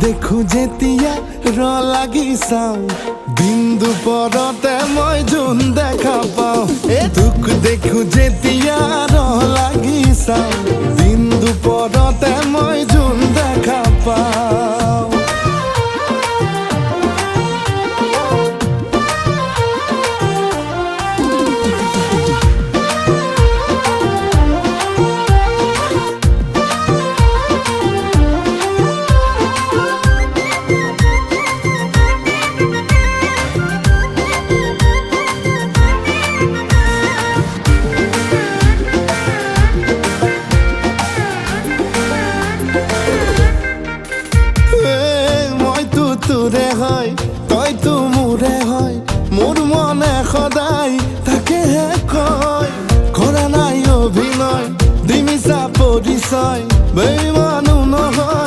দেখো যেতিয়া লাগি চাওঁ দিন দুপৰতে মই জোন দেখা পাওঁ তোক দেখো যেতিয়া লাগি চাওঁ দিন দুপৰতে মই জোন দেখা পাওঁ তোৰে হয় তইতো মোৰে হয় মোৰ মনে সদায় তাকেহে কয় কৰা নাই অভিনয় দিমিছা পৰিচয়